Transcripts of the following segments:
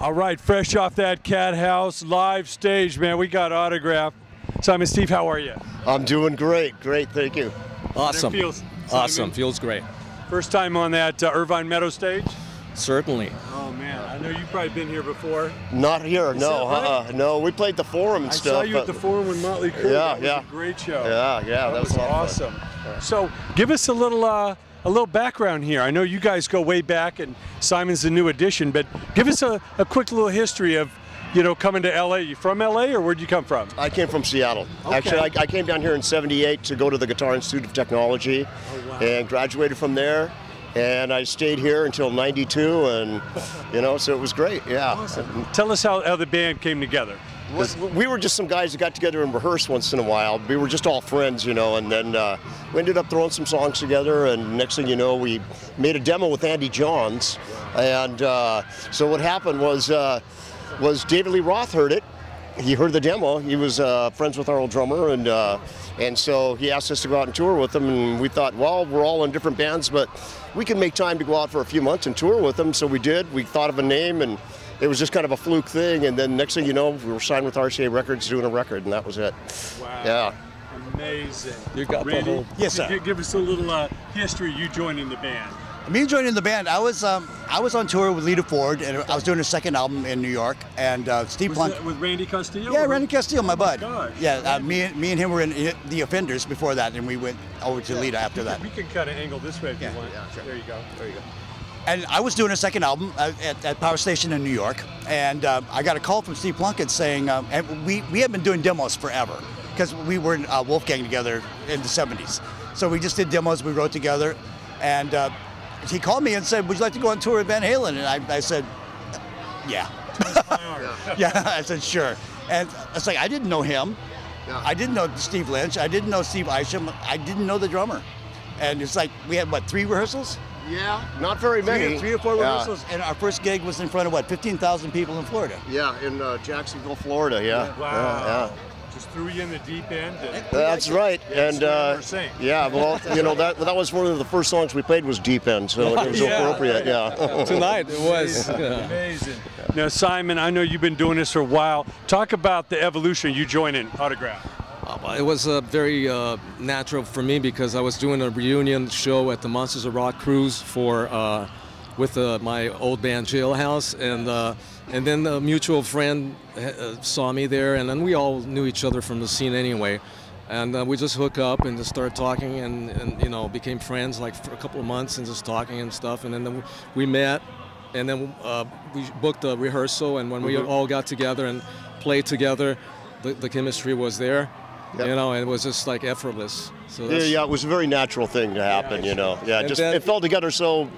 All right, fresh off that Cat House live stage, man. We got autograph. Simon, Steve, how are you? I'm doing great. Great, thank you. Awesome. Feels, awesome. Feels great. First time on that Irvine Meadow stage? Certainly. Oh man, I know you've probably been here before. Not here, Is no. that right? No, we played the Forum and I stuff. saw you at the Forum with Motley Crue. Yeah, That was a great show. Yeah, that was awesome. So, give us a little background here. I know you guys go way back, and Simon's the new addition, but give us a quick little history of, coming to LA. You from LA, or where'd you come from? I came from Seattle. Okay. Actually, I came down here in '78 to go to the Guitar Institute of Technology, and graduated from there. And I stayed here until '92, and so it was great. Yeah. Awesome. Tell us how the band came together. We were just some guys that got together and rehearsed once in a while. We were just all friends, and then we ended up throwing some songs together, and next thing you know, we made a demo with Andy Johns. And so what happened was David Lee Roth heard it. He heard the demo. He was friends with our old drummer, and so he asked us to go out and tour with him, and we thought, well, we're all in different bands, but we can make time to go out for a few months and tour with him. So we did. We thought of a name, and it was just kind of a fluke thing, and then next thing you know, we were signed with RCA Records doing a record, and that was it. Wow. Yeah. Amazing. You got Randy, the whole... Yes, sir. Give us a little history, you joining the band. Me joining the band, I was on tour with Lita Ford, and I was doing her second album in New York, and Steve Was Plunk. that with Randy Castillo? Yeah, Randy Castillo, my bud. gosh. Yeah, me and him were in The Offenders before that, and we went over to Lita after that. We can kind of angle this way if you want. Yeah, sure. There you go. There you go. And I was doing a second album at Power Station in New York, and I got a call from Steve Plunkett saying, and we had been doing demos forever, because we were in Wolfgang together in the 70s. So we just did demos, we wrote together, and he called me and said, would you like to go on tour with Van Halen? And I said, yeah. Yeah, I said, sure. And it's like, I didn't know him. Yeah. I didn't know Steve Lynch. I didn't know Steve Isham. I didn't know the drummer. And it's like, we had, 3 rehearsals? Yeah, not very many. Three or four rehearsals. And our first gig was in front of, 15,000 people in Florida. Yeah, in Jacksonville, Florida, yeah. Wow. Yeah. Just threw you in the deep end. And That's right, and yeah, well, that was one of the first songs we played was Deep End, so it was appropriate, yeah. Tonight it was. Amazing. Now, Simon, I know you've been doing this for a while. Talk about the evolution you joining Autograph. It was very natural for me because I was doing a reunion show at the Monsters of Rock cruise with my old band Jailhouse, and then a mutual friend saw me there, and then we all knew each other from the scene anyway, and we just hooked up and just started talking, and became friends like for a couple of months and just talking and stuff, and then we met, and then we booked a rehearsal, and when we all got together and played together, the chemistry was there. Yep. And it was just like effortless. So Yeah, it was a very natural thing to happen, Yeah, And just then- it fell together so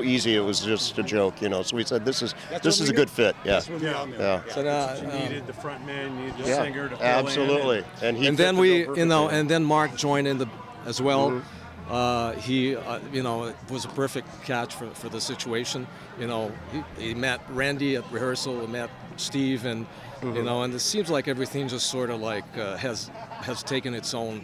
easy. It was just a joke, So we said this is a good fit. Yeah, yeah. So now, But you needed the front man, you needed the Yeah, singer to fill absolutely. in. And he and fit then the we, bill perfectly. and then Mark joined in as well. He, it was a perfect catch for the situation. He met Randy at rehearsal, he met Steve, and and it seems like everything just sort of like has taken its own,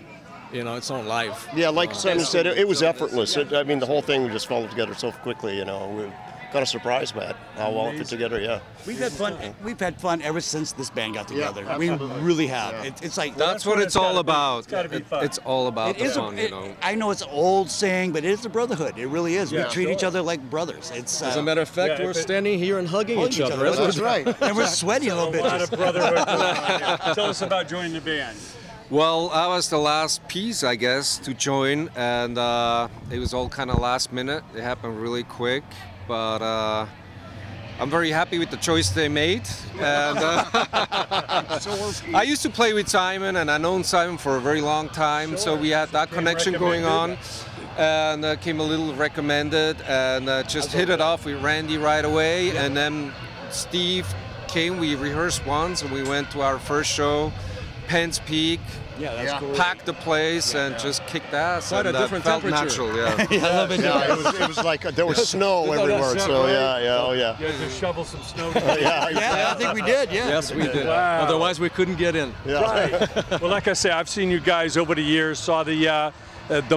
its own life. Yeah, like Simon said, it was effortless. The whole thing just fell together so quickly. We got a surprise by it, how well it fit together. Yeah. We've had fun. We've had fun ever since this band got together. We really have. Yeah. It's like That's what it's all about. It's gotta be fun. It's all about it the is. fun, I know it's an old saying, but it is a brotherhood. It really is. Yeah, We treat sure. each other like brothers. It's As a matter of fact, Yeah, we're if it- standing here and hugging each other. That's That's right. And we're sweating a little bit. A lot of brotherhood going on here. Tell us about joining the band. Well, I was the last piece, I guess, to join, and it was all kind of last minute. It happened really quick, but I'm very happy with the choice they made. And I used to play with Simon, and I've known Simon for a very long time, so we had that connection going on. And came a little recommended, and just hit it off with Randy right away. And then Steve came. We rehearsed once, and we went to our first show, Penn's Peak. Yeah, that's cool. Packed the place and just kicked ass. Quite a and that different felt temperature. natural, yeah. I love it. Yeah, it was like there was snow everywhere. So yeah. You had to shovel some snow. Yeah, I think we did. Yeah. Yes, we did. Wow. Otherwise, we couldn't get in. Right. Well, like I say, I've seen you guys over the years. Saw the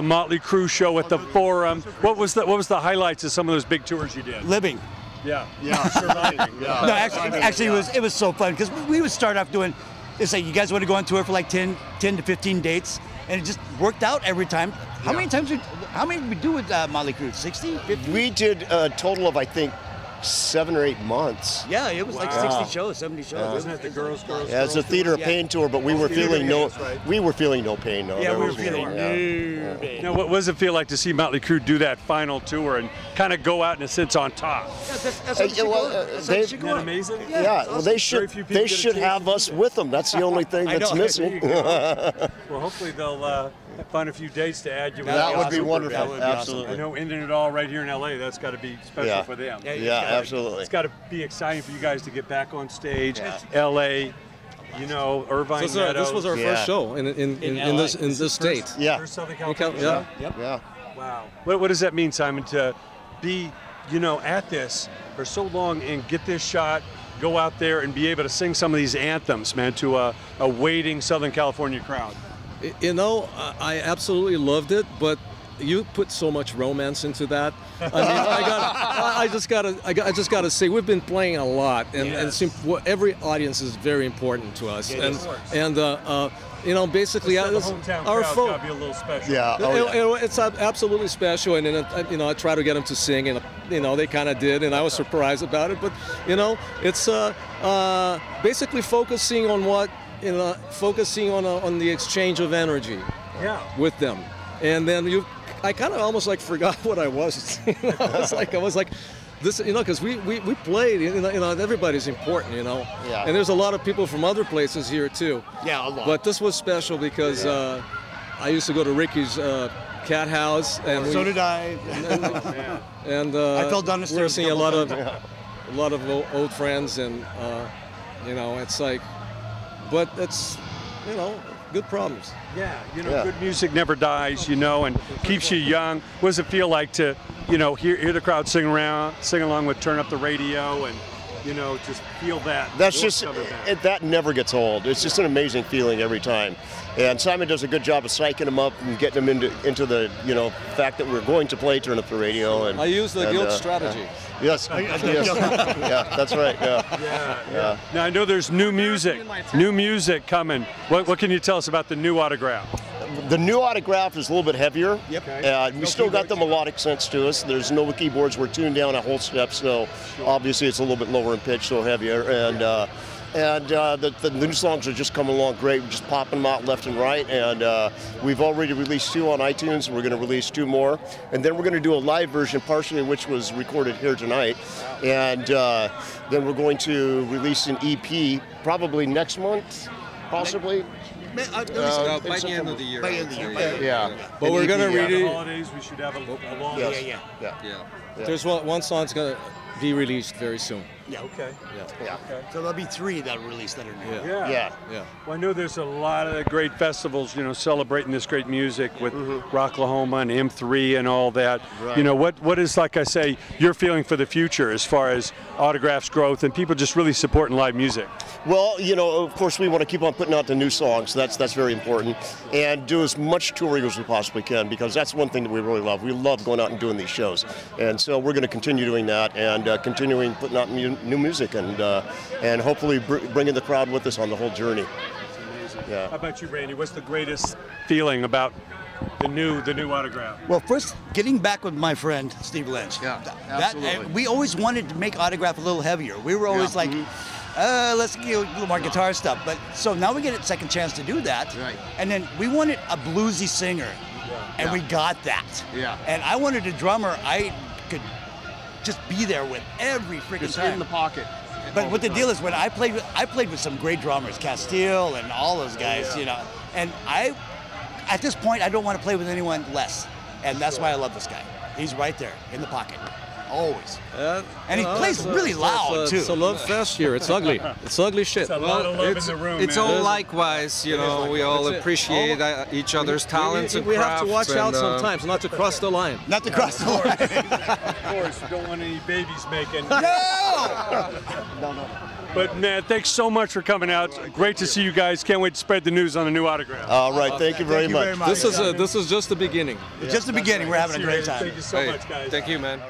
Motley Crue show at the Forum. What was the highlights of some of those big tours you did? Living. Yeah. Yeah, surviving. Yeah. No, actually, it was so fun because we would start off doing. It's like, you guys want to go on tour for like 10 to 15 dates, and it just worked out every time. How many did we do with Motley Crue? 60, 50? We did a total of, I think, 7 or 8 months. Yeah, it was like 60 shows, 70 shows. Wasn't it the girls? Yeah, it's a Theater of Pain tour, but we were feeling no pain. No, Yeah, there we were was- feeling yeah. no pain. Now, what does it feel like to see Motley Crue do that final tour and kind of go out in a sense on top? That's how it should go. That's how it should Isn't go. that amazing? Yeah, well, they Very should few people get a chance have to us do that. with them. That's the only thing I that's know. missing. Well, hopefully they'll find a few dates to add you. That would be awesome. wonderful. That would be awesome. I Absolutely. know ending it all right here in LA, that's got to be special Yeah. for them. Yeah, absolutely. It's got to be exciting for you guys to get back on stage. LA, you know, Irvine Meadows. This was our Yeah. first show in LA. this state. Yeah. First Southern Cal- California. yeah. Yeah. Wow. What does that mean, Simon, to be, you know, at this for so long and get this shot, go out there and be able to sing some of these anthems, man, to a waiting Southern California crowd? You know, I absolutely loved it, but you put so much romance into that. I mean, I just gotta say, we've been playing a lot, and every audience is very important to us, and you know, basically, The hometown our crowd's got to be a little special. Yeah. Oh, yeah. It's absolutely special, and then you know, I try to get them to sing, and you know, they kind of did, and I was surprised about it. But you know, it's basically focusing on what, you know, focusing on the exchange of energy with them, and then I kind of almost like forgot what I was. You know, I was like. This, you know, because we played, you know, everybody's important, you know, Yeah. and there's a lot of people from other places here too. Yeah, a lot. But this was special because I used to go to Ricky's cat house, and So did I. and I fell down the we were stairs a seeing a couple lot of old friends, and you know, it's like, but it's, you know, good problems. Yeah, you know, Yeah. good music never dies, you know, and keeps you young. What does it feel like to, you know, hear the crowd sing along with Turn Up the Radio, and, you know, just feel that? That's voice just, coming back? that never gets old. It's just an amazing feeling every time. And Simon does a good job of psyching them up and getting them into the, you know, fact that we're going to play Turn Up the Radio. And I use the guilt strategy. Yes, yes. Yeah, that's right. Yeah. Yeah. Now I know there's new music coming. What can you tell us about the new Autograph? The new Autograph is a little bit heavier. Yep. We still got the melodic sense to us. There's no keyboards. We're tuned down a whole step, so obviously it's a little bit lower in pitch, so heavier. And the new songs are just coming along great. We're just popping them out left and right. And we've already released 2 on iTunes. We're going to release 2 more. And then we're going to do a live version, partially which was recorded here tonight. And then we're going to release an EP probably next month, possibly. By the end of the year. By the end of the year. Yeah. But we're gonna EP, For the really, holidays, we should have a long. Yes. Yeah. Yeah. there's one song's gonna be released very soon. Okay. Yeah. So there'll be 3 that are released that are new. Yeah. Yeah. Yeah. Well, I know there's a lot of great festivals, you know, celebrating this great music with Rocklahoma and M3 and all that. Right. You know, what is, like I say, your feeling for the future as far as Autograph's growth and people just really supporting live music? Well, you know, of course, we want to keep on putting out the new songs. That's very important, and do as much touring as we possibly can, because that's one thing that we really love. We love going out and doing these shows, and so we're going to continue doing that and continuing putting out new music and hopefully bringing the crowd with us on the whole journey. Yeah. How about you, Randy? What's the greatest feeling about the new Autograph? Well, first, getting back with my friend Steve Lynch. Yeah, That, absolutely. we always wanted to make Autograph a little heavier. We were always like, let's get a little more guitar stuff. But so now we get a second chance to do that. Right. And then we wanted a bluesy singer, and we got that. Yeah. And I wanted a drummer I could just be there with every freaking time. in the pocket. But what the deal is, when I played with some great drummers, Castile and all those guys, you know. And at this point, I don't want to play with anyone less, and that's why I love this guy. He's right there in the pocket, always. And he plays really loud too. It's a love fest here. It's ugly. It's ugly shit. A lot of love in the room, It's man. all likewise, you know. We all appreciate each other's talents and we have to crafts watch out and, sometimes, not to cross the line. Not to cross the line. Of course, you don't want any babies making. No! But man, thanks so much for coming out. Great to see you guys. Can't wait to spread the news on the new Autograph. All right. Thank you very much. This is just the beginning. Just the beginning. We're having a great time. Thank you so Hey, much, guys. thank you, man.